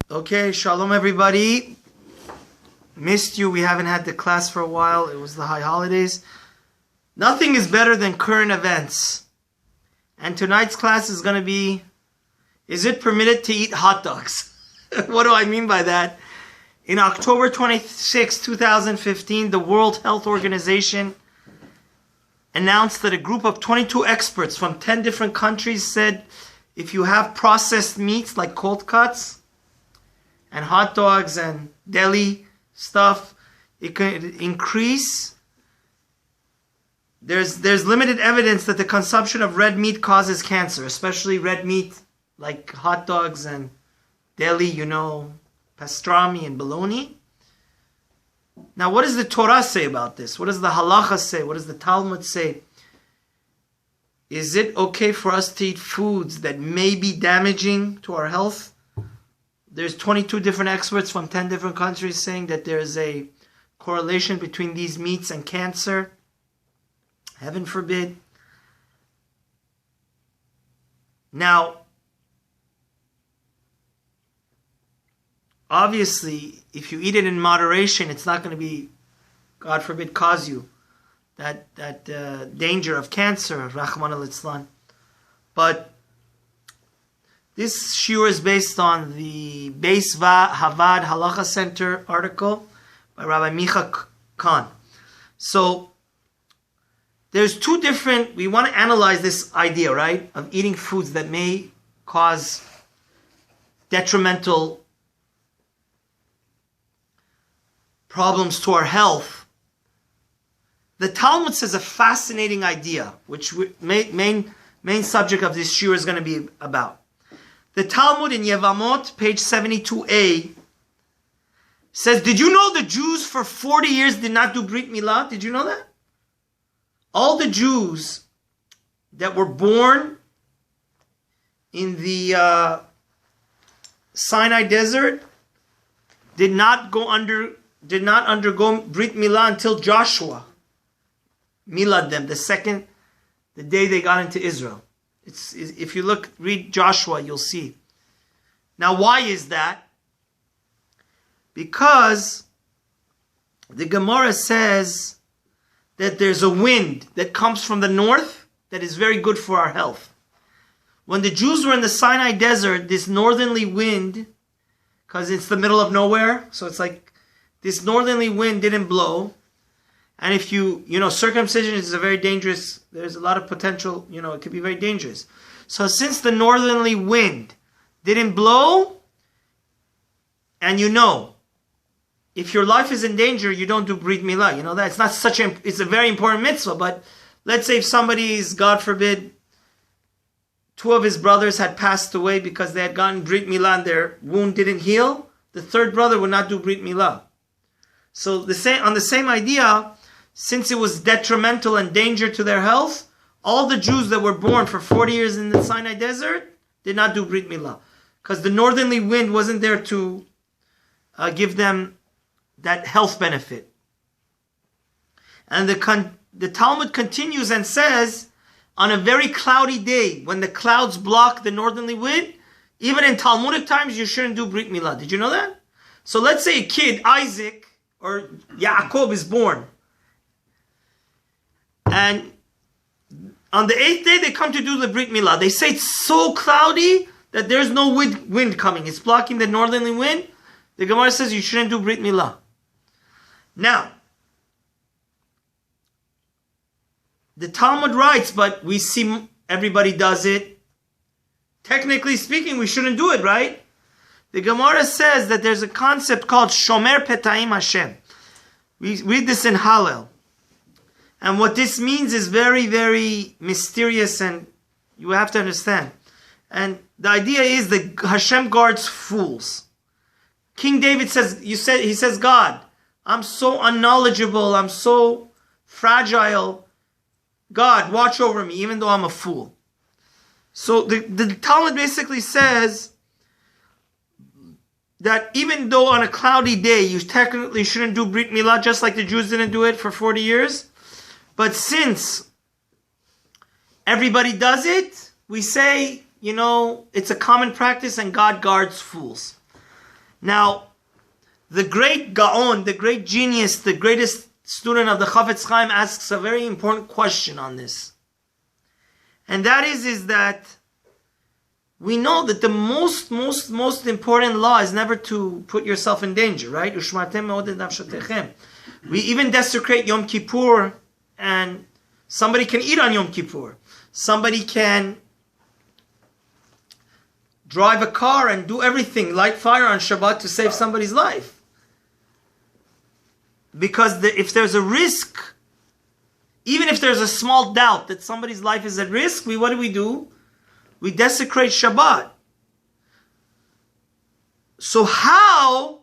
Okay, shalom everybody. Missed you. We haven't had the class for a while. It was the high holidays. Nothing is better than current events. And tonight's class is going to be, is it permitted to eat hot dogs? What do I mean by that? In October 26, 2015, the World Health Organization announced that a group of 22 experts from 10 different countries said if you have processed meats like cold cuts and hot dogs and deli stuff, it could increase. There's limited evidence that the consumption of red meat causes cancer, especially red meat like hot dogs and deli, pastrami and bologna. Now, what does the Torah say about this? What does the Halacha say? What does the Talmud say? Is it okay for us to eat foods that may be damaging to our health? There's 22 different experts from 10 different countries saying that there's a correlation between these meats and cancer. Heaven forbid. Now, obviously, if you eat it in moderation, it's not going to be, God forbid, cause you that danger of cancer, Rahman al-Islam. But this shiur is based on the Beis Havad Halacha Center article by Rabbi Micha Khan. So, there's two different, we want to analyze this idea, right, of eating foods that may cause detrimental problems to our health. The Talmud says a fascinating idea, which main subject of this shiur is going to be about. The Talmud in Yevamot, page 72a, says, did you know the Jews for 40 years did not do Brit Milah? Did you know that? All the Jews that were born in the Sinai desert did not undergo Brit Milah until Joshua milad them, the day they got into Israel. If you read Joshua, you'll see. Now, why is that? Because the Gemara says that there's a wind that comes from the north that is very good for our health. When the Jews were in the Sinai desert, this northerly wind, because it's the middle of nowhere, so it's like this northerly wind didn't blow. And if circumcision is a very dangerous, there's a lot of potential, it could be very dangerous. So since the northerly wind didn't blow, and if your life is in danger, you don't do Brit Milah. That it's not it's a very important mitzvah, but let's say if somebody's, God forbid, two of his brothers had passed away because they had gotten Brit Milah and their wound didn't heal, the third brother would not do Brit Milah. So on the same idea, since it was detrimental and danger to their health, all the Jews that were born for 40 years in the Sinai desert did not do Brit Milah. Because the northerly wind wasn't there to give them that health benefit. And the Talmud continues and says, on a very cloudy day, when the clouds block the northerly wind, even in Talmudic times, you shouldn't do Brit Milah. Did you know that? So let's say a kid, Isaac, or Yaakov is born. And on the 8th day, they come to do the Brit Milah. They say it's so cloudy that there's no wind coming. It's blocking the northerly wind. The Gemara says you shouldn't do Brit Milah. Now, the Talmud writes, but we see everybody does it. Technically speaking, we shouldn't do it, right? The Gemara says that there's a concept called Shomer Petayim Hashem. We read this in Hallel. And what this means is very, very mysterious, and you have to understand. And the idea is that Hashem guards fools. King David he says, God, I'm so unknowledgeable, I'm so fragile. God, watch over me, even though I'm a fool. So the Talmud basically says that even though on a cloudy day you technically shouldn't do Brit Milah, just like the Jews didn't do it for 40 years, but since everybody does it, we say, it's a common practice and God guards fools. Now, the great Gaon, the great genius, the greatest student of the Chafetz Chaim asks a very important question on this. And that is that we know that the most important law is never to put yourself in danger, right? We even desecrate Yom Kippur, and somebody can eat on Yom Kippur. Somebody can drive a car and do everything, light fire on Shabbat to save somebody's life. Because if there's a risk, even if there's a small doubt that somebody's life is at risk, what do? We desecrate Shabbat. So how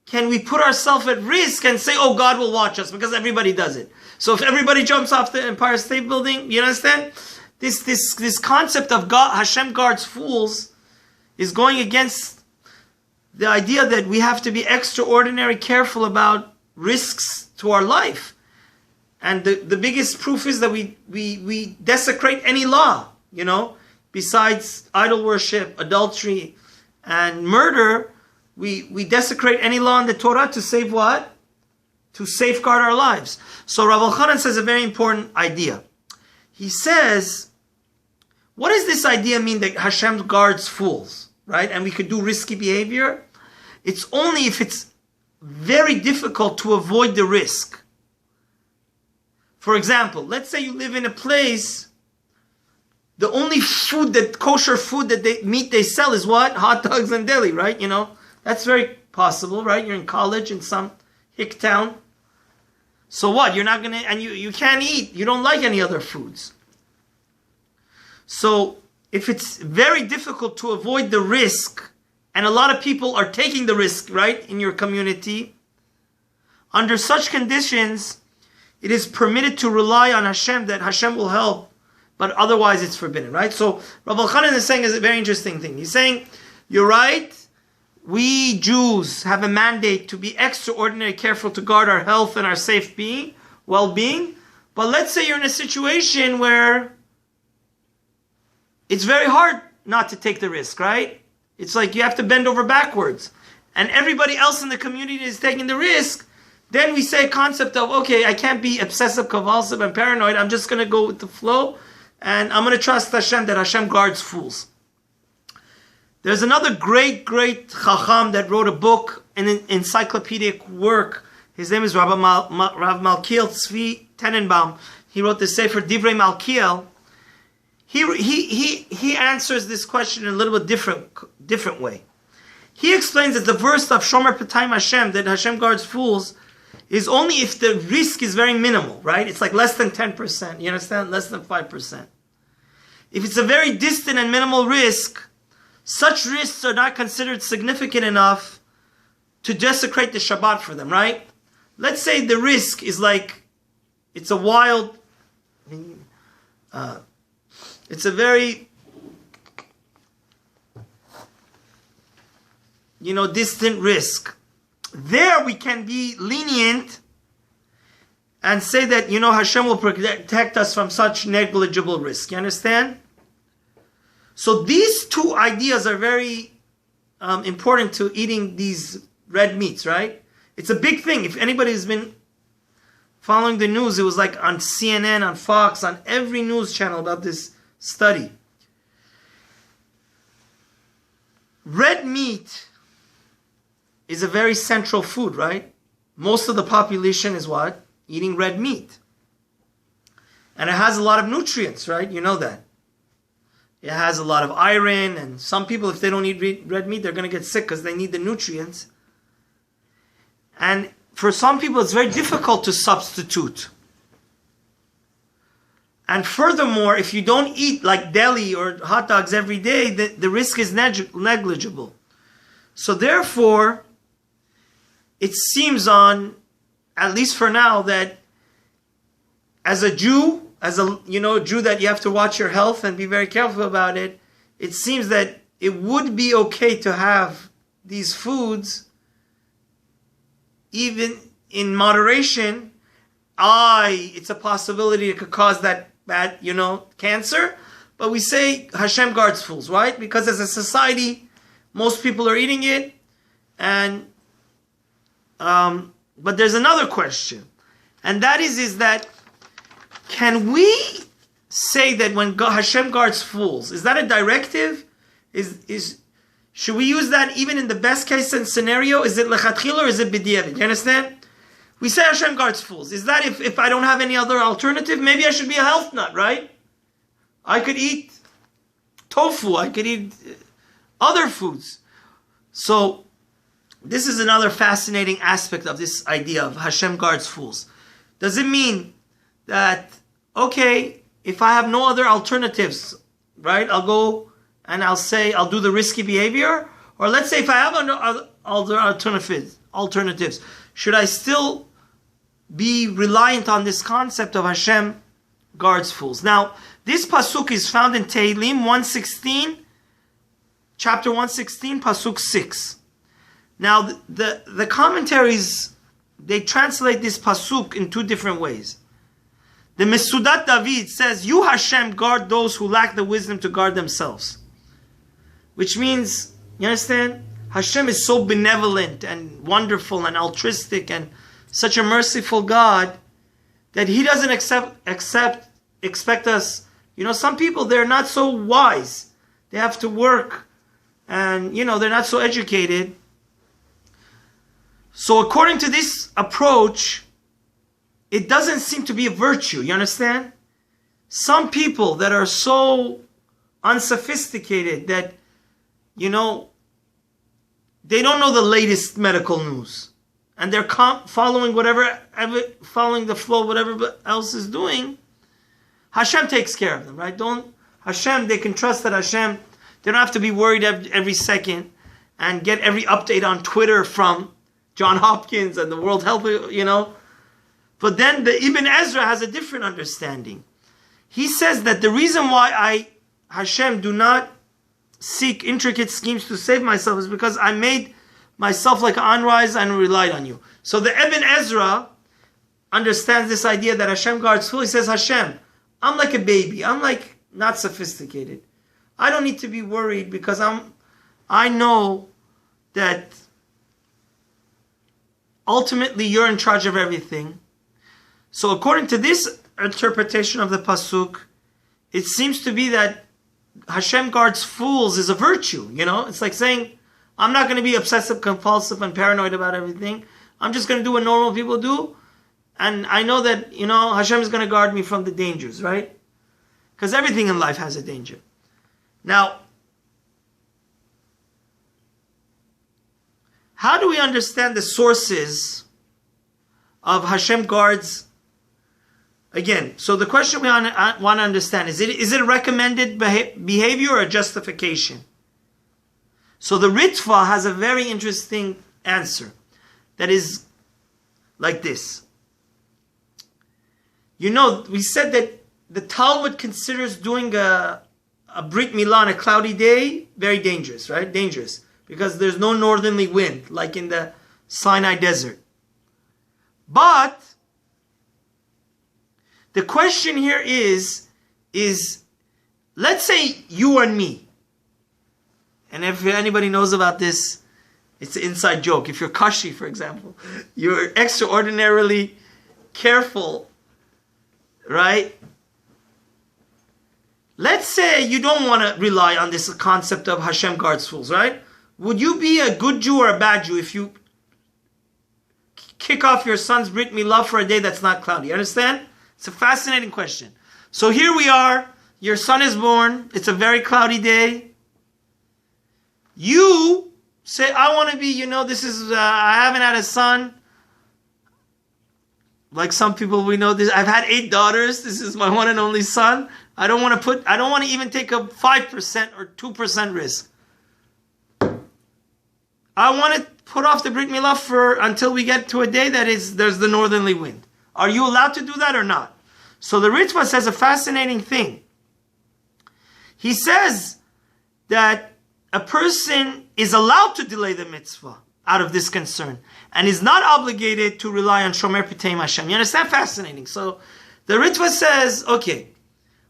can we put ourselves at risk and say, oh, God will watch us, because everybody does it? So if everybody jumps off the Empire State Building, you understand? This concept of God, Hashem guards fools, is going against the idea that we have to be extraordinary careful about risks to our life. And the biggest proof is that we desecrate any law, besides idol worship, adultery, and murder. We desecrate any law in the Torah to save what? To safeguard our lives. So Rav Elchanan says a very important idea. He says, what does this idea mean that Hashem guards fools, right? And we could do risky behavior? It's only if it's very difficult to avoid the risk. For example, let's say you live in a place, the only kosher food that they sell is what? Hot Dogs and Deli, right? That's very possible, right? You're in college in some hick town. So what? You're not going to, and you can't eat. You don't like any other foods. So if it's very difficult to avoid the risk, and a lot of people are taking the risk, right, in your community, under such conditions, it is permitted to rely on Hashem, that Hashem will help, but otherwise it's forbidden, right? So Rav Elchanan is saying a very interesting thing. He's saying, you're right, we Jews have a mandate to be extraordinarily careful to guard our health and our safe well-being, but let's say you're in a situation where it's very hard not to take the risk, right? It's like you have to bend over backwards, and everybody else in the community is taking the risk. Then we say a concept of, okay, I can't be obsessive, compulsive, and paranoid. I'm just going to go with the flow, and I'm going to trust Hashem, that Hashem guards fools. There's another great Chacham that wrote a book, an encyclopedic work. His name is Rav Malkiel Tzvi Tenenbaum. He wrote the Sefer Divrei Malkiel. He answers this question in a little bit different way. He explains that the verse of Shomer P'tayim Hashem, that Hashem guards fools, is only if the risk is very minimal, right? It's like less than 10%, you understand? Less than 5%. If it's a very distant and minimal risk, such risks are not considered significant enough to desecrate the Shabbat for them, right? Let's say the risk is like, it's a wild, it's a very, distant risk. There we can be lenient and say that, Hashem will protect us from such negligible risk. You understand? So these two ideas are very important to eating these red meats, right? It's a big thing. If anybody has been following the news, it was like on CNN, on Fox, on every news channel about this study. Red meat is a very central food, right? Most of the population is what? Eating red meat. And it has a lot of nutrients, right? You know that. It has a lot of iron, and some people, if they don't eat red meat, they're going to get sick because they need the nutrients. And for some people, it's very difficult to substitute. And furthermore, if you don't eat like deli or hot dogs every day, the risk is negligible. So therefore, it seems at least for now, that as a Jew, Jew that you have to watch your health and be very careful about it, it seems that it would be okay to have these foods even in moderation. It's a possibility it could cause that bad, cancer. But we say Hashem guards fools, right? Because as a society, most people are eating it, And but there's another question, and that is that can we say that when Hashem guards fools, is that a directive? Should we use that even in the best case scenario? Is it lechatchila or is it b'diavad? You understand? We say Hashem guards fools. Is that if I don't have any other alternative, maybe I should be a health nut, right? I could eat tofu. I could eat other foods. So this is another fascinating aspect of this idea of Hashem guards fools. Does it mean that, okay, if I have no other alternatives, right, I'll go and I'll say I'll do the risky behavior? Or let's say if I have other alternatives, should I still be reliant on this concept of Hashem guards fools? Now, this pasuk is found in Tehillim 116, chapter 116, pasuk 6. Now, the commentaries, they translate this pasuk in two different ways. The Mesudat David says, "You Hashem guard those who lack the wisdom to guard themselves," which means, you understand, Hashem is so benevolent and wonderful and altruistic and such a merciful God that He doesn't expect us. You know, some people, they're not so wise. They have to work, and they're not so educated. So according to this approach, it doesn't seem to be a virtue. You understand? Some people that are so unsophisticated that, they don't know the latest medical news, and they're following following the flow, whatever else is doing. Hashem takes care of them, right? They can trust that Hashem, they don't have to be worried every second and get every update on Twitter from John Hopkins and the World Health, But then the Ibn Ezra has a different understanding. He says that the reason why Hashem, do not seek intricate schemes to save myself is because I made myself like an unwise and relied on you. So the Ibn Ezra understands this idea that Hashem guards fools. He says, Hashem, I'm like a baby. I'm like not sophisticated. I don't need to be worried because I know that ultimately you're in charge of everything. So according to this interpretation of the pasuk, it seems to be that Hashem guards fools is a virtue. It's like saying, I'm not going to be obsessive, compulsive, and paranoid about everything. I'm just going to do what normal people do. And I know that, Hashem is going to guard me from the dangers, right? Because everything in life has a danger. Now, how do we understand the sources of Hashem guards? Again, so the question we want to understand is it a recommended behavior or a justification? So the Ritva has a very interesting answer that is like this. We said that the Talmud considers doing a Brit Milah on a cloudy day very dangerous, right? Dangerous. Because there's no northerly wind, like in the Sinai desert. But the question here is let's say you and me, and if anybody knows about this, it's an inside joke. If you're Kashi, for example, you're extraordinarily careful, right? Let's say you don't want to rely on this concept of Hashem guards fools, right? Would you be a good Jew or a bad Jew if you kick off your son's Brit Milah for a day that's not cloudy? You understand? It's a fascinating question. So here we are. Your son is born. It's a very cloudy day. You say, I want to be, I haven't had a son. Like some people we know this. I've had 8 daughters. This is my one and only son. I don't want to even take a 5% or 2% risk. I want to put off the Brit Milah until we get to a day there's the northerly wind. Are you allowed to do that or not? So the Ritva says a fascinating thing. He says that a person is allowed to delay the mitzvah out of this concern and is not obligated to rely on Shomer P'teim Hashem. You understand? Fascinating. So the Ritva says, okay,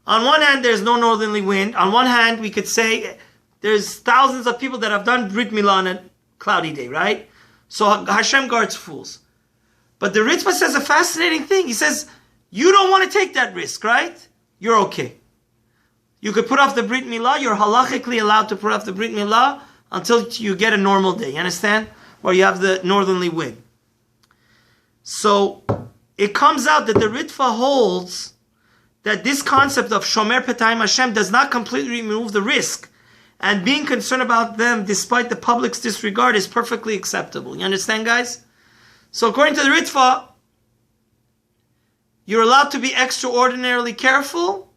on one hand there's no northerly wind. On one hand we could say there's thousands of people that have done Brit Milah on a cloudy day, right? So Hashem guards fools. But the Ritva says a fascinating thing. He says, you don't want to take that risk, right? You're okay. You could put off the Brit Milah. You're halachically allowed to put off the Brit Milah until you get a normal day. You understand? Or you have the northerly wind. So it comes out that the Ritva holds that this concept of Shomer Petayim Hashem does not completely remove the risk. And being concerned about them despite the public's disregard is perfectly acceptable. You understand, guys? So according to the Ritva, you're allowed to be extraordinarily careful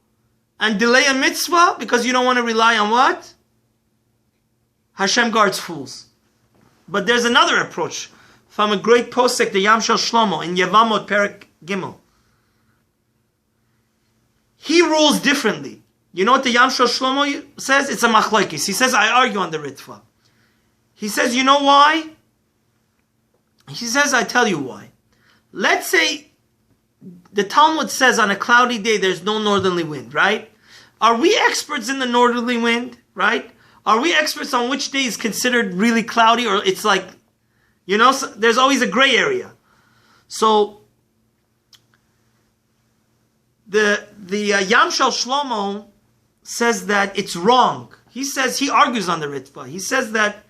and delay a mitzvah because you don't want to rely on what? Hashem guards fools. But there's another approach from a great posek, the Yam Shel Shlomo, in Yevamot Perek Gimel. He rules differently. You know what the Yam Shel Shlomo says? It's a machlokes. He says, I argue on the Ritva. He says, you know why? He says, I tell you why. Let's say the Talmud says on a cloudy day there's no northerly wind, right? Are we experts in the northerly wind, right? Are we experts on which day is considered really cloudy, or it's like, you know, there's always a gray area. So the Yam Shel Shlomo says that it's wrong. He says, he argues on the Ritva. He says that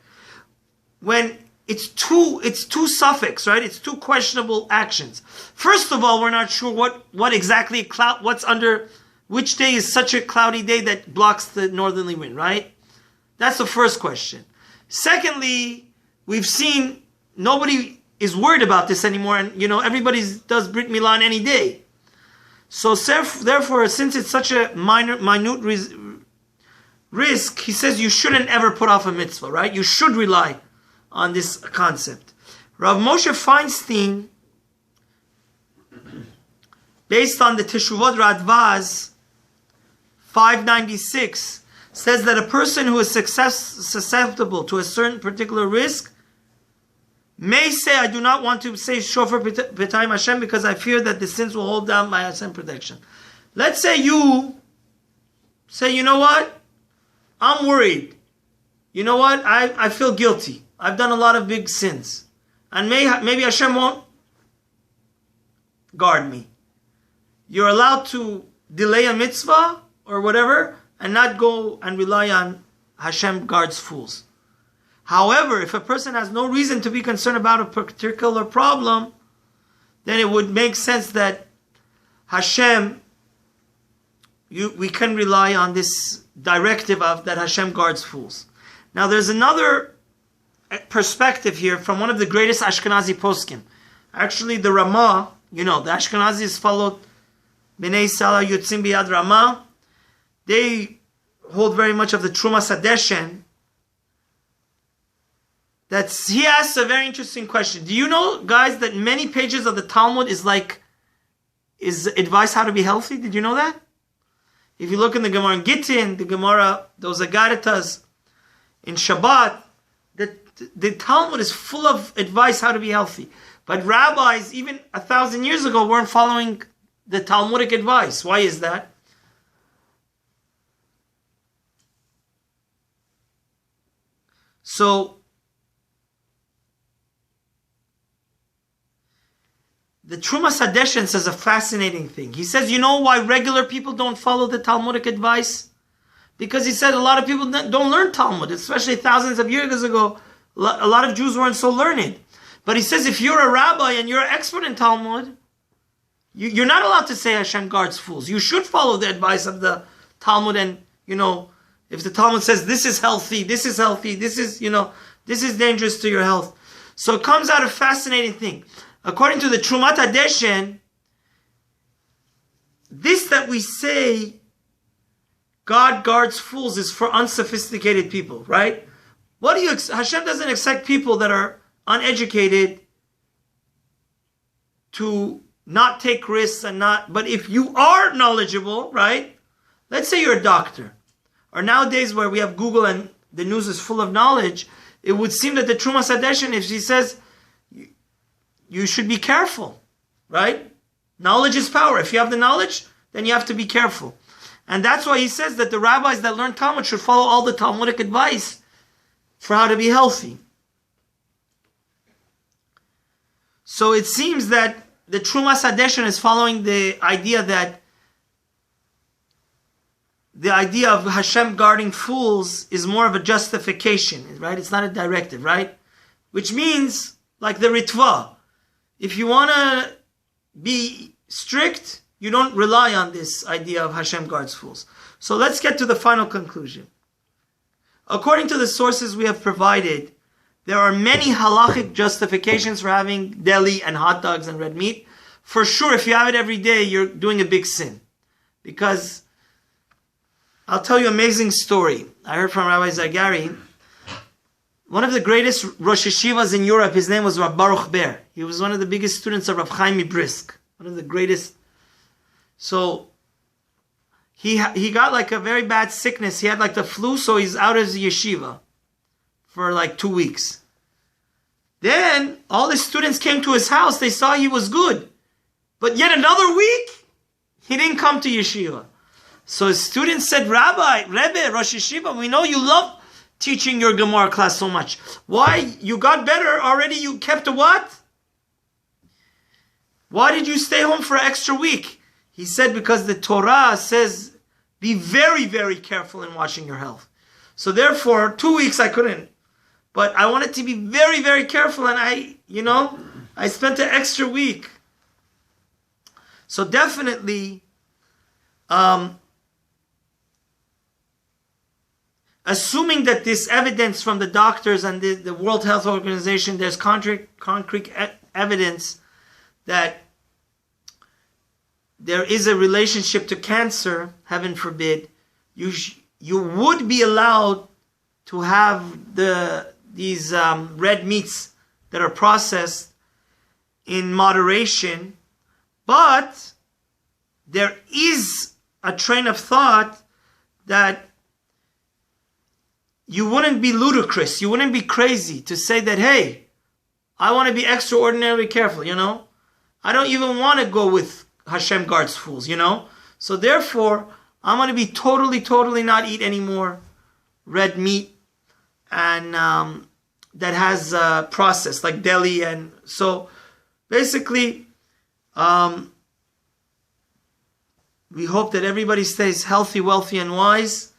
when it's two suffix, right? It's two questionable actions. First of all, we're not sure what exactly what's under which day is such a cloudy day that blocks the northerly wind, right? That's the first question. Secondly, we've seen nobody is worried about this anymore, and you know everybody does Brit Milah on any day. So therefore, since it's such a minute risk, he says you shouldn't ever put off a mitzvah, right? You should rely on this concept. Rav Moshe Feinstein, based on the Teshuvot Radvaz 596, says that a person who is susceptible to a certain particular risk may say, I do not want to say Shofar B'Tayim Hashem because I fear that the sins will hold down my Hashem protection. Let's say you say, you know what? I'm worried. You know what? I feel guilty. I've done a lot of big sins. And maybe Hashem won't guard me. You're allowed to delay a mitzvah or whatever and not go and rely on Hashem guards fools. However, if a person has no reason to be concerned about a particular problem, then it would make sense that Hashem, we can rely on this directive of that Hashem guards fools. Now there's another perspective here from one of the greatest Ashkenazi poskim. Actually, the Ramah, you know, the Ashkenazis followed Bnei Salah Yotzim Biyad Ramah. They hold very much of the Trumas Hadeshen. He asks a very interesting question. Do you know, guys, that many pages of the Talmud is advice how to be healthy? Did you know that? If you look in the Gemara in Gittin, the Gemara, those Agaritas, in Shabbat, the Talmud is full of advice how to be healthy. But rabbis, even 1,000 years ago, weren't following the Talmudic advice. Why is that? So, the Trumas Hadeshen says a fascinating thing. He says, you know why regular people don't follow the Talmudic advice? Because he said a lot of people don't learn Talmud, especially thousands of years ago. A lot of Jews weren't so learned. But he says if you're a rabbi and you're an expert in Talmud, you're not allowed to say Hashem guards fools. You should follow the advice of the Talmud, and, you know, if the Talmud says this is healthy, this is dangerous to your health. So it comes out a fascinating thing. According to the Trumat Hadeshen, this that we say God guards fools is for unsophisticated people, right? Hashem doesn't expect people that are uneducated to not take risks but if you are knowledgeable, right? Let's say you're a doctor, or nowadays where we have Google and the news is full of knowledge, it would seem that the Trumas Hadeshen, if she says, you should be careful, right? Knowledge is power. If you have the knowledge, then you have to be careful. And that's why he says that the rabbis that learn Talmud should follow all the Talmudic advice for how to be healthy. So it seems that the Trumas Hadeshin is following the idea of Hashem guarding fools is more of a justification, right? It's not a directive, right? Which means, like the Ritva, if you want to be strict, you don't rely on this idea of Hashem guards fools. So let's get to the final conclusion. According to the sources we have provided, there are many halachic justifications for having deli and hot dogs and red meat. For sure, if you have it every day, you're doing a big sin. Because I'll tell you an amazing story. I heard from Rabbi Zagari. One of the greatest Rosh Yeshivas in Europe, his name was Rav Baruch Ber. He was one of the biggest students of Rav Chaim Brisk. One of the greatest. So, he got like a very bad sickness. He had like the flu, so he's out of the yeshiva for like 2 weeks. Then, all his students came to his house. They saw he was good. But yet another week, he didn't come to yeshiva. So his students said, Rabbi, Rebbe, Rosh Yeshiva, we know you love teaching your Gemara class so much. Why? You got better already. You kept a what? Why did you stay home for an extra week? He said, because the Torah says, be very, very careful in watching your health. So therefore, 2 weeks I couldn't. But I wanted to be very, very careful. And I spent an extra week. So definitely, assuming that this evidence from the doctors and the World Health Organization, there's concrete evidence that there is a relationship to cancer, heaven forbid, you would be allowed to have these red meats that are processed in moderation, but there is a train of thought that you wouldn't be ludicrous, you wouldn't be crazy to say that, hey, I want to be extraordinarily careful, I don't even want to go with Hashem guards fools, So therefore, I'm going to be totally not eat any more red meat and that has processed, like deli. And so basically, we hope that everybody stays healthy, wealthy, and wise.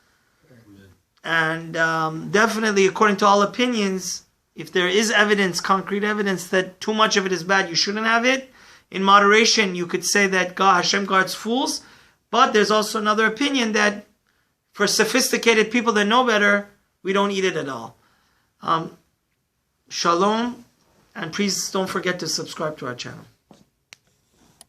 And definitely, according to all opinions, if there is evidence, concrete evidence, that too much of it is bad, you shouldn't have it. In moderation, you could say that Hashem guards fools. But there's also another opinion that for sophisticated people that know better, we don't eat it at all. Shalom. And please don't forget to subscribe to our channel.